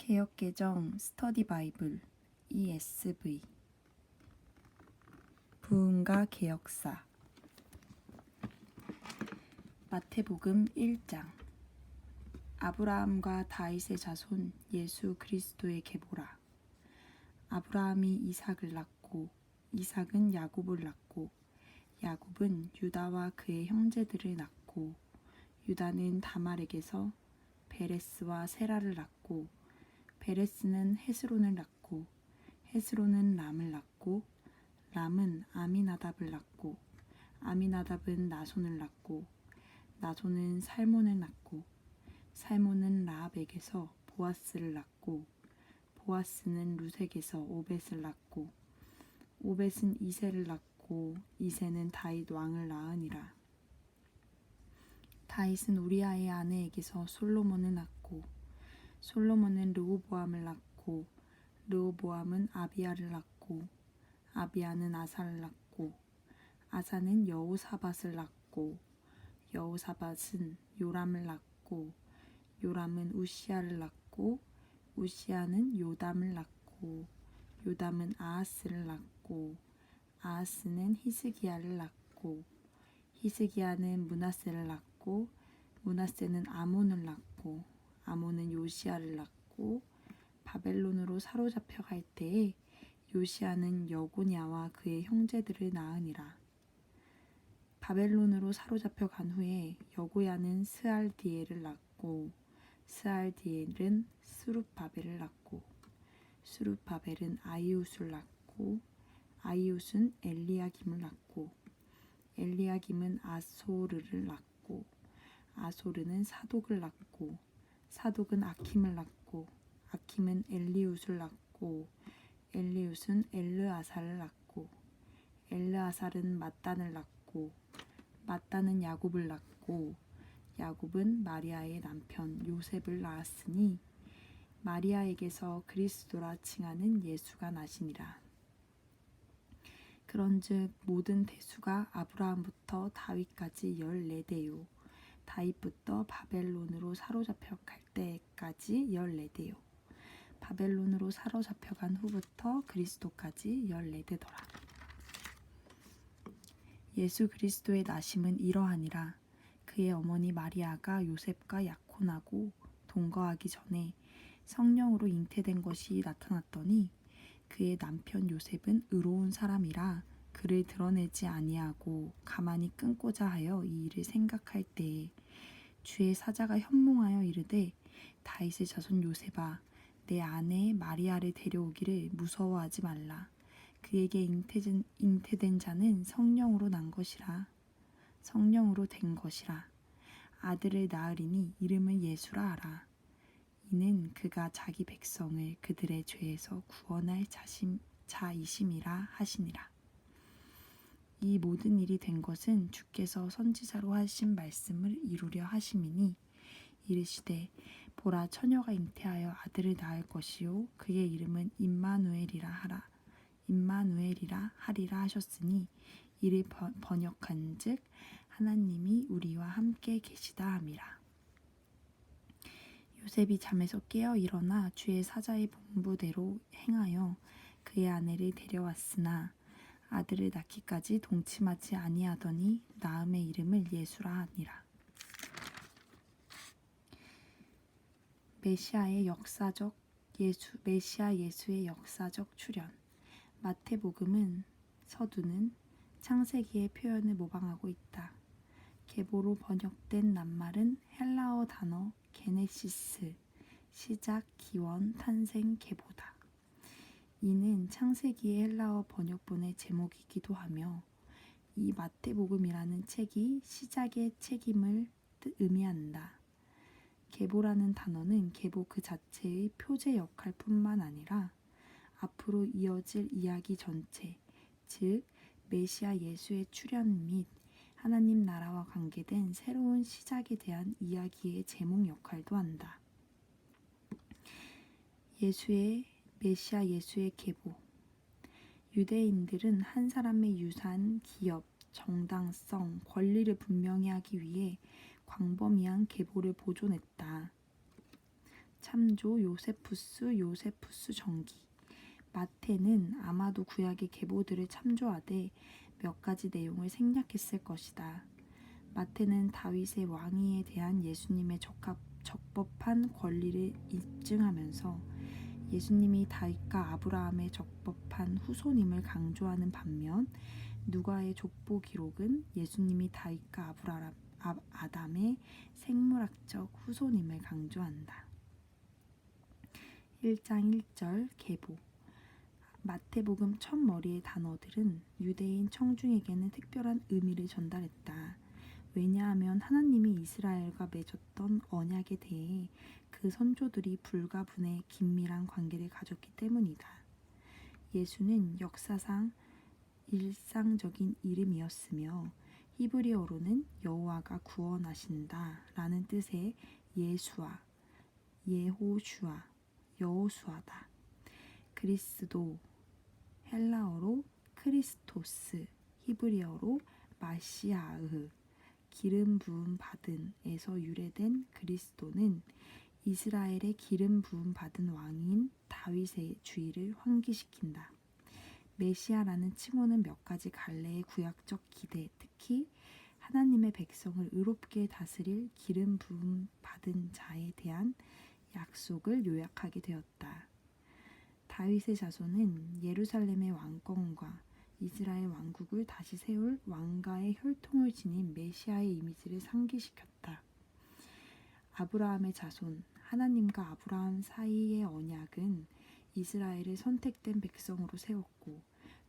개역개정 스터디 바이블 ESV 부흥과 개역사 마태복음 1장 아브라함과 다윗의 자손 예수 그리스도의 계보라. 아브라함이 이삭을 낳고 이삭은 야곱을 낳고 야곱은 유다와 그의 형제들을 낳고 유다는 다말에게서 베레스와 세라를 낳고 베레스는 헤스론을 낳고 헤스론은 람을 낳고 람은 아미나답을 낳고 아미나답은 나손을 낳고 나손은 살몬을 낳고 살몬은 라합에게서 보아스를 낳고 보아스는 루색에서 오벳을 낳고 오벳은 이새를 낳고 이새는 다윗 왕을 낳으니라. 다윗은 우리아의 아내에게서 솔로몬을 낳고 솔로몬은 르호보암을 낳고 르호보암은 아비야를 낳고 아비야는 아사를 낳고 아사는 여호사밧을 낳고 여호사밧은 요람을 낳고 요람은 우시야를 낳고 우시야는 요담을 낳고 요담은 아하스를 낳고 아하스는 히스기야를 낳고 히스기야는 므낫세를 낳고 므낫세는 아몬을 낳고 아몬은 요시야를 낳고 바벨론으로 사로잡혀 갈 때에 요시야는 여고냐와 그의 형제들을 낳으니라. 바벨론으로 사로잡혀 간 후에 여고야는 스알디엘을 낳고 스알디엘은 스룹바벨을 낳고 스룹바벨은 아이웃을 낳고 아이웃은 엘리야김을 낳고 엘리야김은 아소르를 낳고 아소르는 사독을 낳고 사독은 아킴을 낳고 아킴은 엘리웃을 낳고 엘리웃은 엘르아살을 낳고 엘르아살은 mat단을 낳고 mat단은 야곱을 낳고 야곱은 마리아의 남편 요셉을 낳았으니 마리아에게서 그리스도라 칭하는 예수가 나시니라. 그런즉 모든 대수가 아브라함부터 다윗까지 14대요 다윗부터 바벨론으로 사로잡혀 갈 때까지 14대요 바벨론으로 사로잡혀 간 후부터 그리스도까지 14대더라. 예수 그리스도의 나심은 이러하니라. 그의 어머니 마리아가 요셉과 약혼하고 동거하기 전에 성령으로 잉태된 것이 나타났더니 그의 남편 요셉은 의로운 사람이라 그를 드러내지 아니하고 가만히 끊고자 하여 이 일을 생각할 때에 주의 사자가 현몽하여 이르되 다윗의 자손 요셉아 내 아내 마리아를 데려오기를 무서워하지 말라. 그에게 잉태된 자는 성령으로 난 것이라. 성령으로 된 것이라. 아들을 낳으리니 이름을 예수라 하라. 이는 그가 자기 백성을 그들의 죄에서 구원할 자이심이라 하시니라. 이 모든 일이 된 것은 주께서 선지자로 하신 말씀을 이루려 하심이니 이르시되 보라 처녀가 잉태하여 아들을 낳을 것이요 그의 이름은 임마누엘이라 하리라 하셨으니 이를 번역한즉 하나님이 우리와 함께 계시다 함이라. 요셉이 잠에서 깨어 일어나 주의 사자의 본부대로 행하여 그의 아내를 데려왔으나 아들을 낳기까지 동침하지 아니하더니 낳음의 이름을 예수라 하니라. 메시아 예수의 역사적 출현. 마태복음은 서두는 창세기의 표현을 모방하고 있다. 계보로 번역된 낱말은 헬라어 단어 게네시스, 시작, 기원, 탄생, 계보다. 이는 창세기의 헬라어 번역본의 제목이기도 하며 이 마태복음이라는 책이 시작의 책임을 의미한다. 계보라는 단어는 계보 그 자체의 표제 역할뿐만 아니라 앞으로 이어질 이야기 전체, 즉 메시아 예수의 출현 및 하나님 나라와 관계된 새로운 시작에 대한 이야기의 제목 역할도 한다. 메시아 예수의 계보. 유대인들은 한 사람의 유산, 기업, 정당성, 권리를 분명히 하기 위해 광범위한 계보를 보존했다. 참조 요세푸스 전기. 마태는 아마도 구약의 계보들을 참조하되 몇 가지 내용을 생략했을 것이다. 마태는 다윗의 왕위에 대한 예수님의 적법한 권리를 입증하면서 예수님이 다윗과 아브라함의 적법한 후손임을 강조하는 반면 누가의 족보 기록은 예수님이 다윗과 아담의 생물학적 후손임을 강조한다. 1장 1절 계보. 마태복음 첫 머리의 단어들은 유대인 청중에게는 특별한 의미를 전달했다. 왜냐하면 하나님이 이스라엘과 맺었던 언약에 대해 그 선조들이 불과 분의 긴밀한 관계를 가졌기 때문이다. 예수는 역사상 일상적인 이름이었으며 히브리어로는 여호와가 구원하신다 라는 뜻의 예수아, 예호슈아, 여호수아다. 그리스도, 헬라어로 크리스토스, 히브리어로 마시아흐, 기름 부음 받은에서 유래된 그리스도는 이스라엘의 기름 부음 받은 왕인 다윗의 주의를 환기시킨다. 메시아라는 칭호는 몇 가지 갈래의 구약적 기대, 특히 하나님의 백성을 의롭게 다스릴 기름 부음 받은 자에 대한 약속을 요약하게 되었다. 다윗의 자손은 예루살렘의 왕권과 이스라엘 왕국을 다시 세울 왕가의 혈통을 지닌 메시아의 이미지를 상기시켰다. 아브라함의 자손, 하나님과 아브라함 사이의 언약은 이스라엘을 선택된 백성으로 세웠고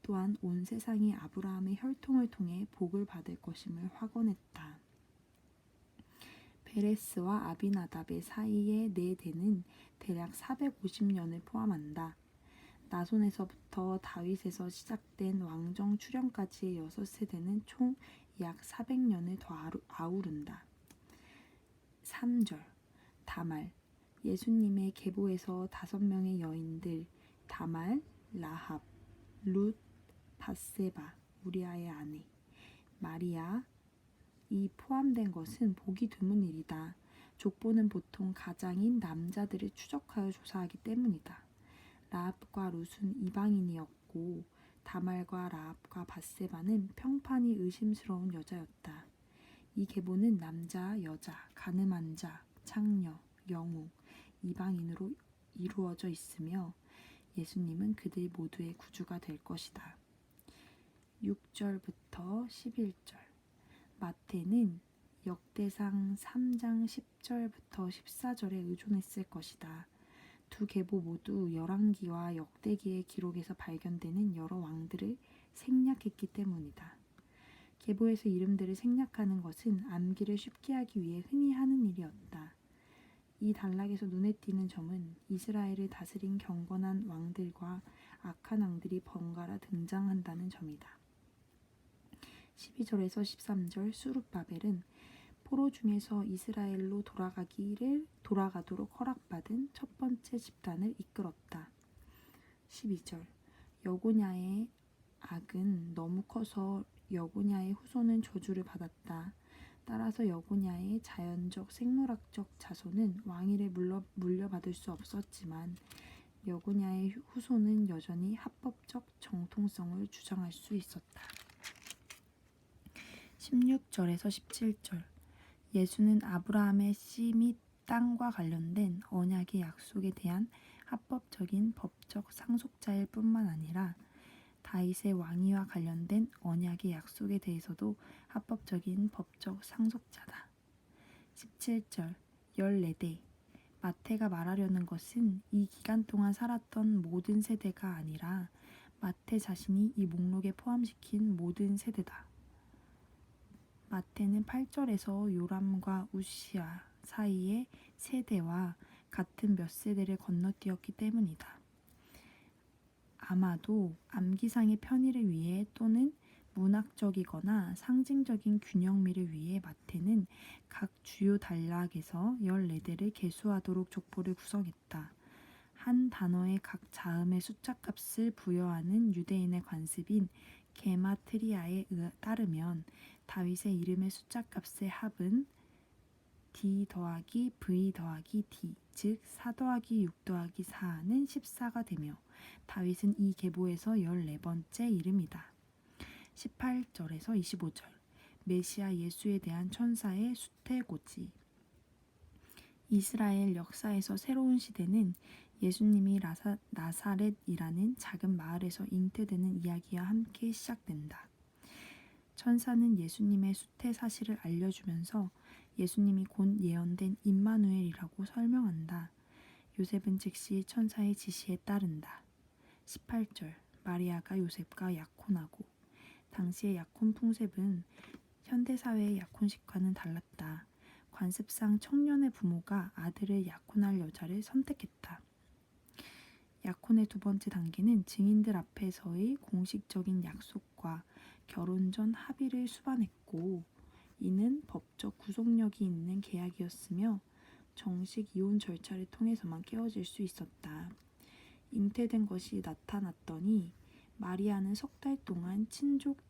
또한 온 세상이 아브라함의 혈통을 통해 복을 받을 것임을 확언했다. 베레스와 아비나답의 사이의 네 대는 대략 450년을 포함한다. 나손에서부터 다윗에서 시작된 왕정 출현까지의 6세대는 총 약 400년을 더 아우른다. 3절 다말. 예수님의 계보에서 5명의 여인들 다말, 라합, 룻, 밧세바, 우리아의 아내, 마리아 이 포함된 것은 보기 드문 일이다. 족보는 보통 가장인 남자들을 추적하여 조사하기 때문이다. 라합과 룻은 이방인이었고 다말과 라합과 밧세바는 평판이 의심스러운 여자였다. 이 계보는 남자, 여자, 가늠한 자, 창녀, 영웅, 이방인으로 이루어져 있으며 예수님은 그들 모두의 구주가 될 것이다. 6절부터 11절. 마태는 역대상 3장 10절부터 14절에 의존했을 것이다. 두 계보 모두 열왕기와 역대기의 기록에서 발견되는 여러 왕들을 생략했기 때문이다. 계보에서 이름들을 생략하는 것은 암기를 쉽게 하기 위해 흔히 하는 일이었다. 이 단락에서 눈에 띄는 점은 이스라엘을 다스린 경건한 왕들과 악한 왕들이 번갈아 등장한다는 점이다. 12절에서 13절 수룹바벨은 포로 중에서 이스라엘로 돌아가도록 허락받은 첫 번째 집단을 이끌었다. 12절 여고냐의 악은 너무 커서 여고냐의 후손은 저주를 받았다. 따라서 여고냐의 자연적 생물학적 자손은 왕위를 물려받을 수 없었지만 여고냐의 후손은 여전히 합법적 정통성을 주장할 수 있었다. 16절에서 17절. 예수는 아브라함의 씨 및 땅과 관련된 언약의 약속에 대한 합법적인 법적 상속자일 뿐만 아니라 다윗의 왕위와 관련된 언약의 약속에 대해서도 합법적인 법적 상속자다. 17절 14대. 마태가 말하려는 것은 이 기간 동안 살았던 모든 세대가 아니라 마태 자신이 이 목록에 포함시킨 모든 세대다. 마태는 8절에서 요람과 우시아 사이의 세대와 같은 몇 세대를 건너뛰었기 때문이다. 아마도 암기상의 편의를 위해 또는 문학적이거나 상징적인 균형미를 위해 마태는 각 주요 단락에서 14대를 계수하도록 족보를 구성했다. 한 단어의 각 자음의 숫자값을 부여하는 유대인의 관습인 게마트리아에 따르면 다윗의 이름의 숫자값의 합은 D 더하기 V 더하기 D 즉 4 더하기 6 더하기 4는 14가 되며 다윗은 이 계보에서 14번째 이름이다. 18절에서 25절 메시아 예수에 대한 천사의 수태고지. 이스라엘 역사에서 새로운 시대는 예수님이 나사렛이라는 작은 마을에서 잉태되는 이야기와 함께 시작된다. 천사는 예수님의 수태 사실을 알려주면서 예수님이 곧 예언된 임마누엘이라고 설명한다. 요셉은 즉시 천사의 지시에 따른다. 18절 마리아가 요셉과 약혼하고. 당시의 약혼 풍습은 현대사회의 약혼식과는 달랐다. 관습상 청년의 부모가 아들을 약혼할 여자를 선택했다. 약혼의 두 번째 단계는 증인들 앞에서의 공식적인 약속과 결혼 전 합의를 수반했고, 이는 법적 구속력이 있는 계약이었으며 정식 이혼 절차를 통해서만 깨어질 수 있었다. 잉태된 것이 나타났더니 마리아는 석 달 동안 친족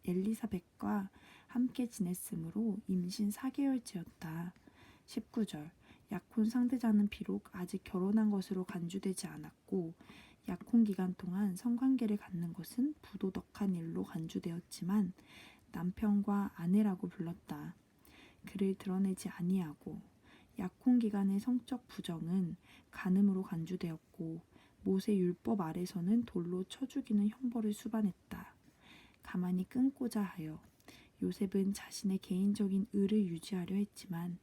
엘리사벳과 함께 지냈으므로 임신 4개월째였다. 19절 약혼 상대자는 비록 아직 결혼한 것으로 간주되지 않았고 약혼 기간 동안 성관계를 갖는 것은 부도덕한 일로 간주되었지만 남편과 아내라고 불렀다. 그를 드러내지 아니하고 약혼 기간의 성적 부정은 간음으로 간주되었고 모세 율법 아래서는 돌로 쳐 죽이는 형벌을 수반했다. 가만히 끊고자 하여 요셉은 자신의 개인적인 의를 유지하려 했지만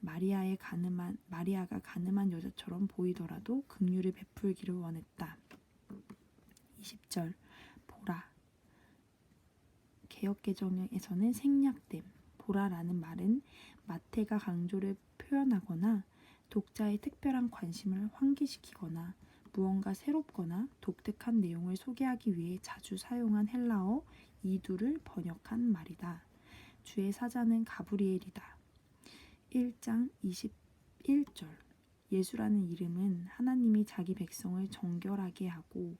마리아가 가늠한 여자처럼 보이더라도 긍휼을 베풀기를 원했다. 20절 보라. 개역개정에서는 생략됨. 보라라는 말은 마태가 강조를 표현하거나 독자의 특별한 관심을 환기시키거나 무언가 새롭거나 독특한 내용을 소개하기 위해 자주 사용한 헬라어 이두를 번역한 말이다. 주의 사자는 가브리엘이다. 1장 21절 예수라는 이름은 하나님이 자기 백성을 정결하게 하고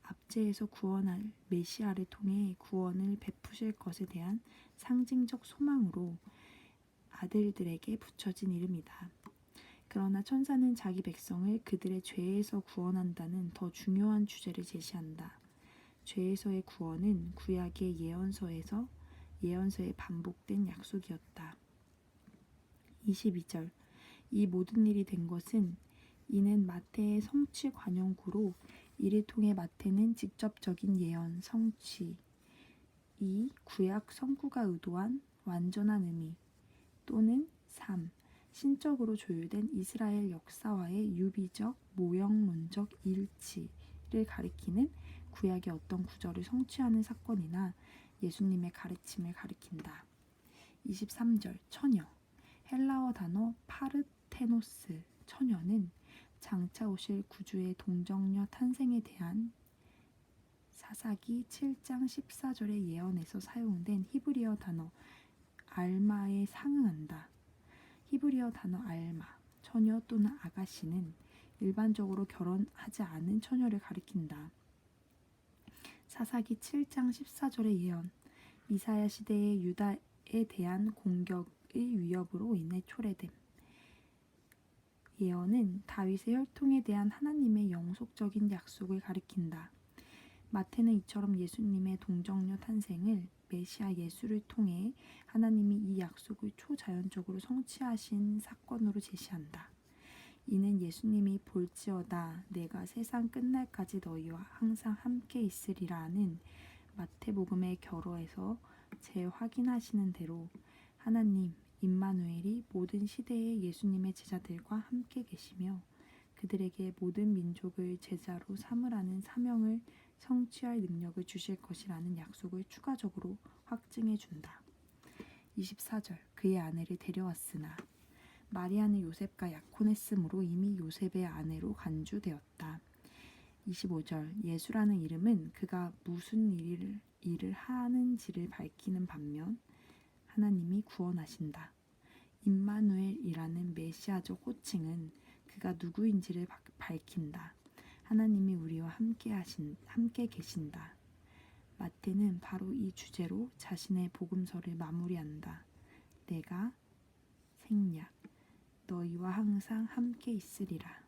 압제에서 구원할 메시아를 통해 구원을 베푸실 것에 대한 상징적 소망으로 아들들에게 붙여진 이름이다. 그러나 천사는 자기 백성을 그들의 죄에서 구원한다는 더 중요한 주제를 제시한다. 죄에서의 구원은 구약의 예언서에 반복된 약속이었다. 22절 이 모든 일이 된 것은 이는 마태의 성취 관용구로 이를 통해 마태는 직접적인 예언 성취, 이 구약 성구가 의도한 완전한 의미 또는 3. 신적으로 조율된 이스라엘 역사와의 유비적, 모형론적 일치를 가리키는 구약의 어떤 구절을 성취하는 사건이나 예수님의 가르침을 가리킨다. 23절 처녀 헬라어 단어 파르테노스 처녀는 장차 오실 구주의 동정녀 탄생에 대한 사사기 7장 14절의 예언에서 사용된 히브리어 단어 알마에 상응한다. 히브리어 단어 알마, 처녀 또는 아가씨는 일반적으로 결혼하지 않은 처녀를 가리킨다. 사사기 7장 14절의 예언, 미사야 시대의 유다에 대한 공격의 위협으로 인해 초래됨. 예언은 다윗의 혈통에 대한 하나님의 영속적인 약속을 가리킨다. 마태는 이처럼 예수님의 동정녀 탄생을 메시아 예수를 통해 하나님이 이 약속을 초자연적으로 성취하신 사건으로 제시한다. 이는 예수님이 볼지어다 내가 세상 끝날까지 너희와 항상 함께 있으리라는 마태복음의 결어에서 재확인하시는 대로 하나님 임마누엘이 모든 시대의 예수님의 제자들과 함께 계시며 그들에게 모든 민족을 제자로 삼으라는 사명을 성취할 능력을 주실 것이라는 약속을 추가적으로 확증해 준다. 24절 그의 아내를 데려왔으나 마리아는 요셉과 약혼했으므로 이미 요셉의 아내로 간주되었다. 25절 예수라는 이름은 그가 무슨 일을 하는지를 밝히는 반면 하나님이 구원하신다. 임마누엘이라는 메시아적 호칭은 그가 누구인지를 밝힌다. 하나님이 우리와 함께 계신다. 마태는 바로 이 주제로 자신의 복음서를 마무리한다. 내가 생략 너희와 항상 함께 있으리라.